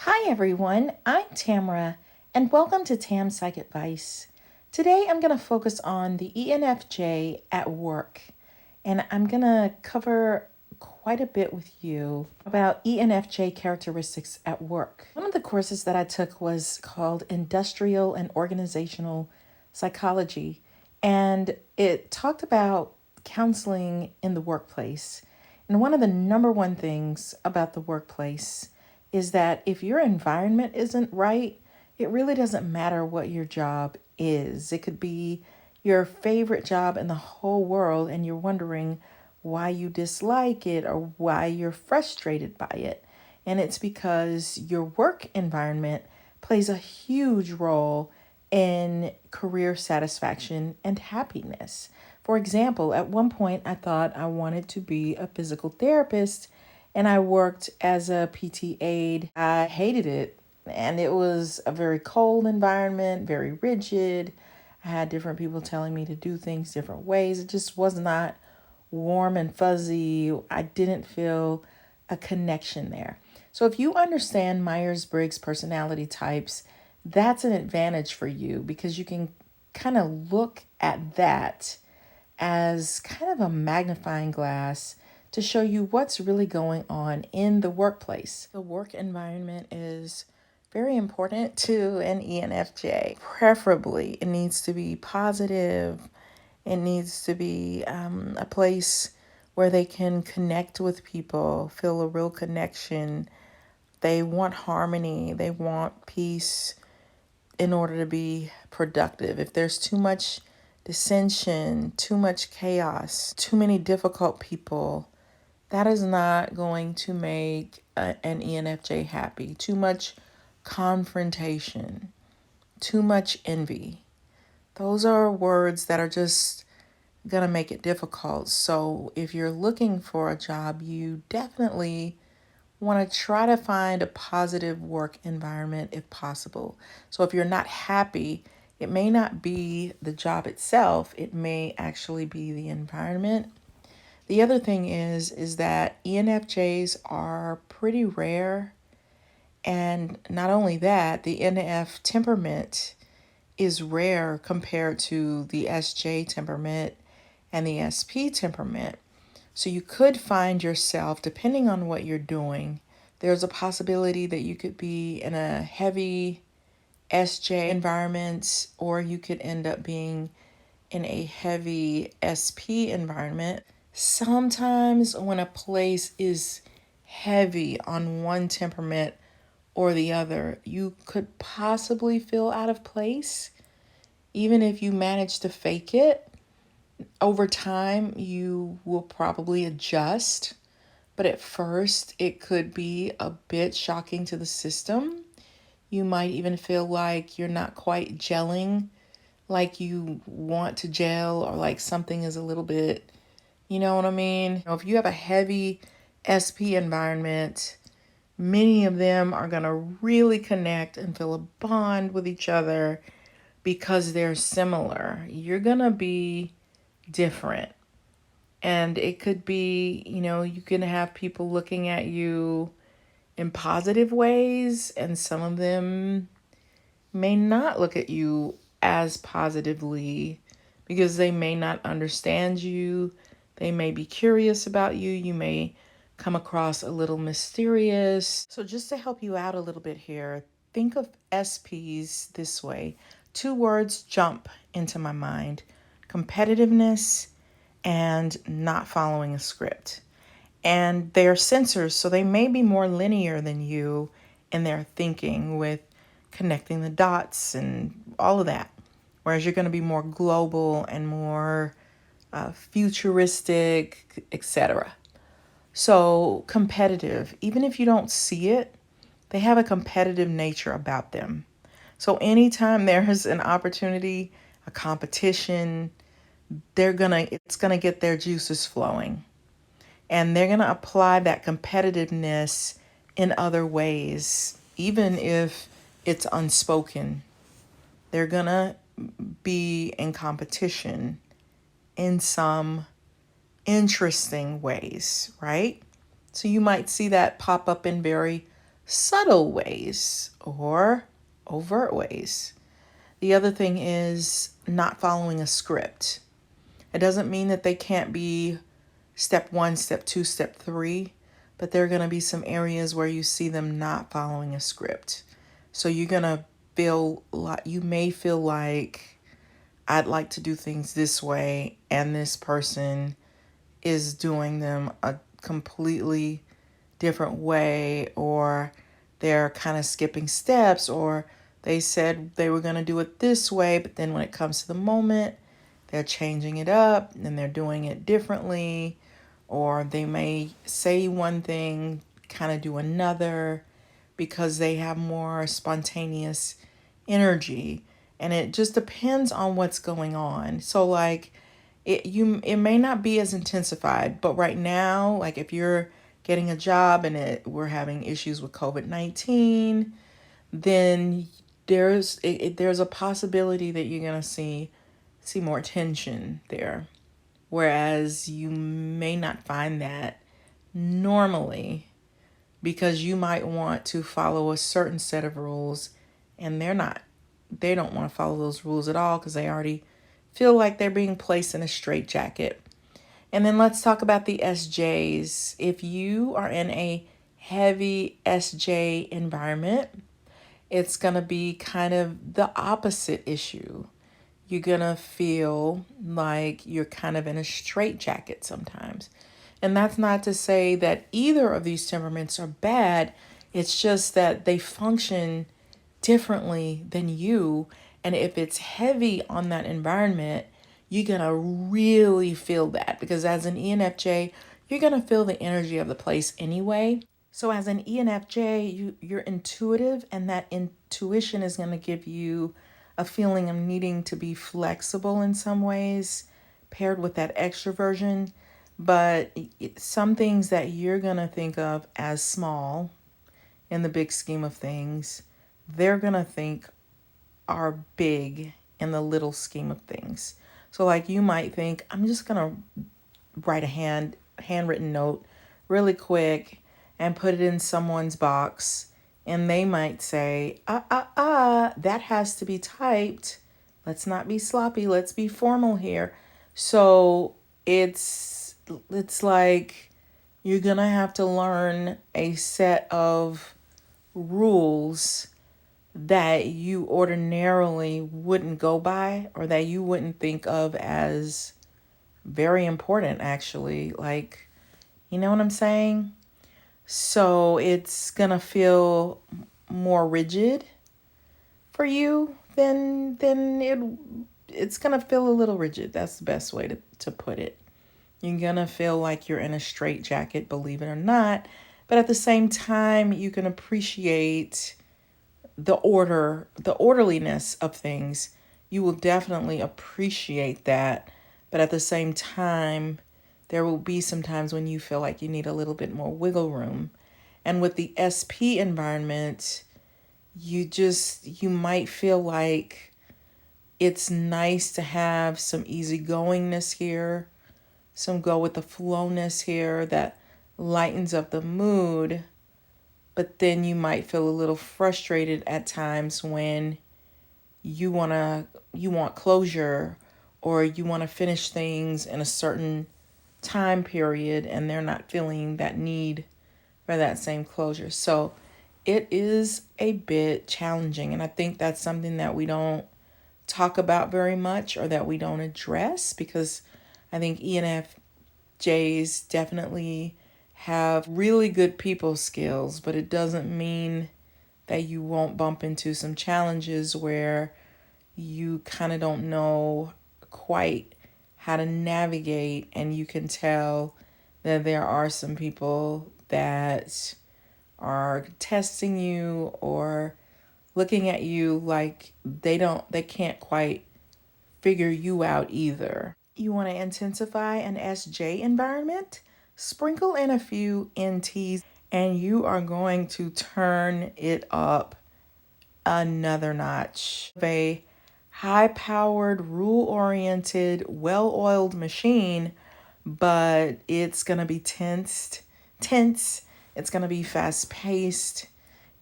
Hi everyone, I'm Tamara and welcome to Tam Psych Advice. Today I'm going to focus on the ENFJ at work and I'm going to cover quite a bit with you about ENFJ characteristics at work. One of the courses that I took was called Industrial and Organizational Psychology, and it talked about counseling in the workplace. And one of the number one things about the workplace is that if your environment isn't right, it really doesn't matter what your job is. It could be your favorite job in the whole world and you're wondering why you dislike it or why you're frustrated by it. And it's because your work environment plays a huge role in career satisfaction and happiness. For example, at one point I thought I wanted to be a physical therapist and I worked as a PT aide. I hated it, and it was a very cold environment, very rigid. I had different people telling me to do things different ways. It just was not warm and fuzzy. I didn't feel a connection there. So if you understand Myers-Briggs personality types, that's an advantage for you because you can kind of look at that as kind of a magnifying glass to show you what's really going on in the workplace. The work environment is very important to an ENFJ. Preferably, it needs to be positive. It needs to be a place where they can connect with people, feel a real connection. They want harmony. They want peace in order to be productive. If there's too much dissension, too much chaos, too many difficult people, that is not going to make an ENFJ happy. Too much confrontation, too much envy. Those are words that are just going to make it difficult. So if you're looking for a job, you definitely want to try to find a positive work environment if possible. So if you're not happy, it may not be the job itself. It may actually be the environment. The other thing is that ENFJs are pretty rare. And not only that, the NF temperament is rare compared to the SJ temperament and the SP temperament. So you could find yourself, depending on what you're doing, there's a possibility that you could be in a heavy SJ environment, or you could end up being in a heavy SP environment. Sometimes when a place is heavy on one temperament or the other, you could possibly feel out of place. Even if you manage to fake it, over time you will probably adjust. But at first, it could be a bit shocking to the system. You might even feel like you're not quite gelling like you want to gel, or like something is a little bit, you know what I mean? If you have a heavy SP environment, many of them are going to really connect and feel a bond with each other because they're similar. You're going to be different. And it could be, you can have people looking at you in positive ways, and some of them may not look at you as positively because they may not understand you. They may be curious about you. You may come across a little mysterious. So just to help you out a little bit here, think of SPs this way. Two words jump into my mind: competitiveness and not following a script. And they're sensors, so they may be more linear than you in their thinking with connecting the dots and all of that. Whereas you're going to be more global and more futuristic, etc. So competitive, even if you don't see it, they have a competitive nature about them. So anytime there's an opportunity, a competition, it's gonna get their juices flowing. And they're gonna apply that competitiveness in other ways, even if it's unspoken. They're gonna be in competition in some interesting ways, right? So you might see that pop up in very subtle ways or overt ways. The other thing is not following a script. It doesn't mean that they can't be step 1, step 2, step 3, but there are going to be some areas where you see them not following a script. So you're going to feel like, you may feel like, I'd like to do things this way, and this person is doing them a completely different way, or they're kind of skipping steps, or they said they were going to do it this way, but then when it comes to the moment, they're changing it up and they're doing it differently, or they may say one thing, kind of do another, because they have more spontaneous energy. And it just depends on what's going on. So like it may not be as intensified, but right now, like if you're getting a job and we're having issues with COVID-19, then there's a possibility that you're gonna see more tension there. Whereas you may not find that normally, because you might want to follow a certain set of rules and they don't want to follow those rules at all because they already feel like they're being placed in a straitjacket. And then let's talk about the SJs. If you are in a heavy SJ environment, it's going to be kind of the opposite issue. You're going to feel like you're kind of in a straitjacket sometimes. And that's not to say that either of these temperaments are bad. It's just that they function differently than you. And if it's heavy on that environment, you're going to really feel that, because as an ENFJ, you're going to feel the energy of the place anyway. So as an ENFJ, you're intuitive, and that intuition is going to give you a feeling of needing to be flexible in some ways, paired with that extroversion. But some things that you're going to think of as small in the big scheme of things, they're going to think are big in the little scheme of things. So like you might think, I'm just going to write a handwritten note really quick and put it in someone's box. And they might say, that has to be typed. Let's not be sloppy. Let's be formal here. So it's like you're going to have to learn a set of rules that you ordinarily wouldn't go by, or that you wouldn't think of as very important, actually. Like, you know what I'm saying? So it's going to feel more rigid for you than it's going to feel a little rigid. That's the best way to put it. You're going to feel like you're in a straitjacket, believe it or not. But at the same time, you can appreciate the orderliness of things. You will definitely appreciate that. But at the same time, there will be some times when you feel like you need a little bit more wiggle room. And with the SP environment, you might feel like it's nice to have some easygoingness here, some go with the flowness here that lightens up the mood. But then you might feel a little frustrated at times when you want closure, or you want to finish things in a certain time period, and they're not feeling that need for that same closure. So it is a bit challenging. And I think that's something that we don't talk about very much, or that we don't address, because I think ENFJs definitely have really good people skills, but it doesn't mean that you won't bump into some challenges where you kind of don't know quite how to navigate, and you can tell that there are some people that are testing you or looking at you like they can't quite figure you out either. You want to intensify an SJ environment? Sprinkle in a few NTs and you are going to turn it up another notch. A high-powered, rule-oriented, well-oiled machine, but it's going to be tense. It's going to be fast-paced.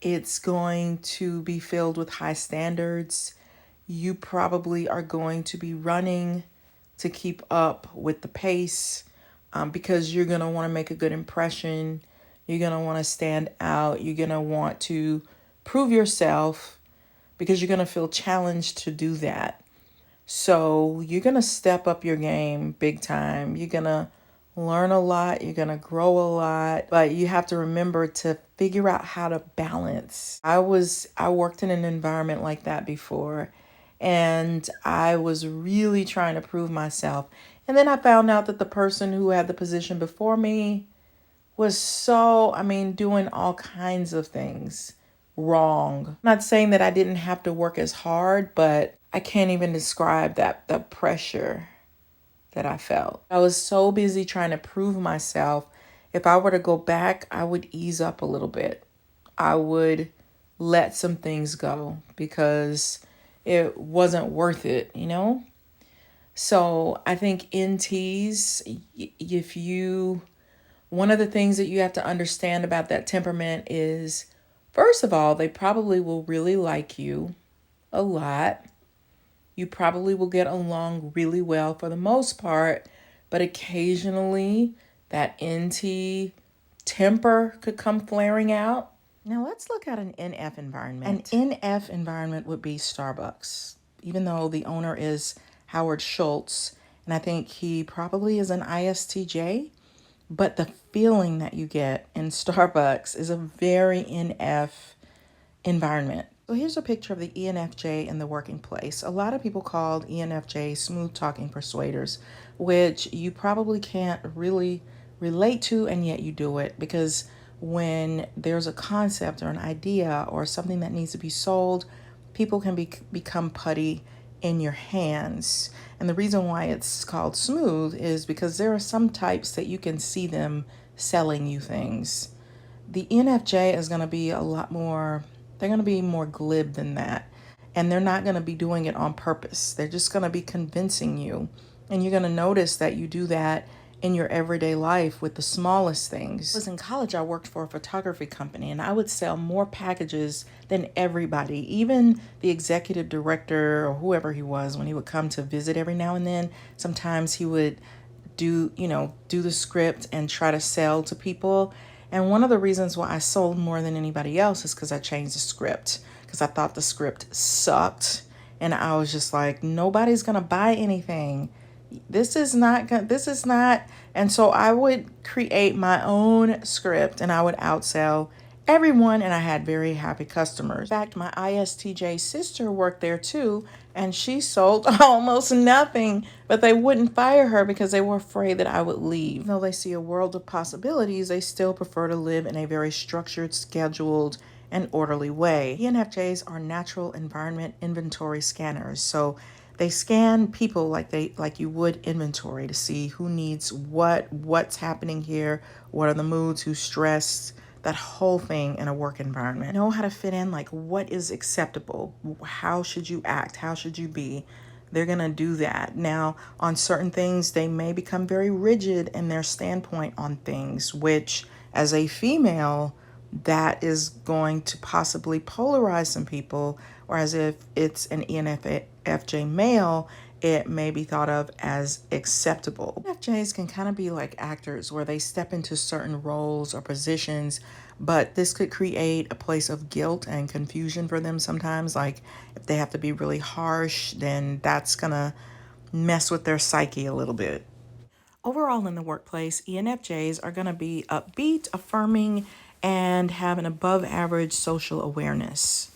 It's going to be filled with high standards. You probably are going to be running to keep up with the pace because you're going to want to make a good impression. You're going to want to stand out. You're going to want to prove yourself because you're going to feel challenged to do that. So you're going to step up your game big time. You're going to learn a lot. You're going to grow a lot. But you have to remember to figure out how to balance. I worked in an environment like that before. And I was really trying to prove myself. And then I found out that the person who had the position before me was doing all kinds of things wrong. I'm not saying that I didn't have to work as hard, but I can't even describe the pressure that I felt. I was so busy trying to prove myself. If I were to go back, I would ease up a little bit. I would let some things go because it wasn't worth it, So I think NTs, one of the things that you have to understand about that temperament is, first of all, they probably will really like you a lot. You probably will get along really well for the most part, but occasionally that NT temper could come flaring out. Now let's look at an NF environment. An NF environment would be Starbucks, even though the owner is Howard Schultz, and I think he probably is an ISTJ, but the feeling that you get in Starbucks is a very NF environment. So here's a picture of the ENFJ in the working place. A lot of people called ENFJ smooth talking persuaders, which you probably can't really relate to, and yet you do it because when there's a concept or an idea or something that needs to be sold, people can become putty in your hands. And the reason why it's called smooth is because there are some types that you can see them selling you things. The ENFJ is going to be they're going to be more glib than that. And they're not going to be doing it on purpose. They're just going to be convincing you. And you're going to notice that you do that in your everyday life with the smallest things. When I was in college, I worked for a photography company, and I would sell more packages than everybody, even the executive director or whoever he was when he would come to visit every now and then. Sometimes he would do the script and try to sell to people. And one of the reasons why I sold more than anybody else is because I changed the script, because I thought the script sucked. And I was just like, nobody's going to buy anything. This is not. And so I would create my own script and I would outsell everyone, and I had very happy customers. In fact, my ISTJ sister worked there too, and she sold almost nothing, but they wouldn't fire her because they were afraid that I would leave. Even though they see a world of possibilities, they still prefer to live in a very structured, scheduled, and orderly way. ENFJs are natural environment inventory scanners, so they scan people like you would inventory to see who needs what's happening here, what are the moods, who's stressed, that whole thing in a work environment. Know how to fit in, like what is acceptable, how should you act, how should you be. They're going to do that. Now, on certain things, they may become very rigid in their standpoint on things, which as a female, that is going to possibly polarize some people, whereas if it's an ENFJ male, it may be thought of as acceptable. ENFJs can kind of be like actors where they step into certain roles or positions, but this could create a place of guilt and confusion for them sometimes. Like if they have to be really harsh, then that's gonna mess with their psyche a little bit. Overall in the workplace, ENFJs are going to be upbeat, affirming, and have an above average social awareness.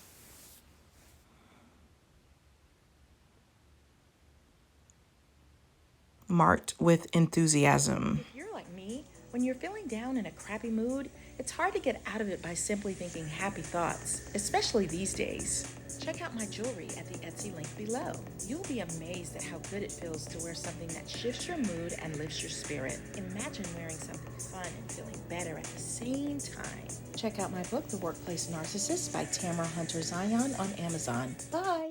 Marked with enthusiasm. If you're like me, when you're feeling down in a crappy mood, it's hard to get out of it by simply thinking happy thoughts, especially these days. Check out my jewelry at the Etsy link below. You'll be amazed at how good it feels to wear something that shifts your mood and lifts your spirit. Imagine wearing something fun and feeling better at the same time. Check out my book, The Workplace Narcissist by Tamara Zyon on Amazon. Bye!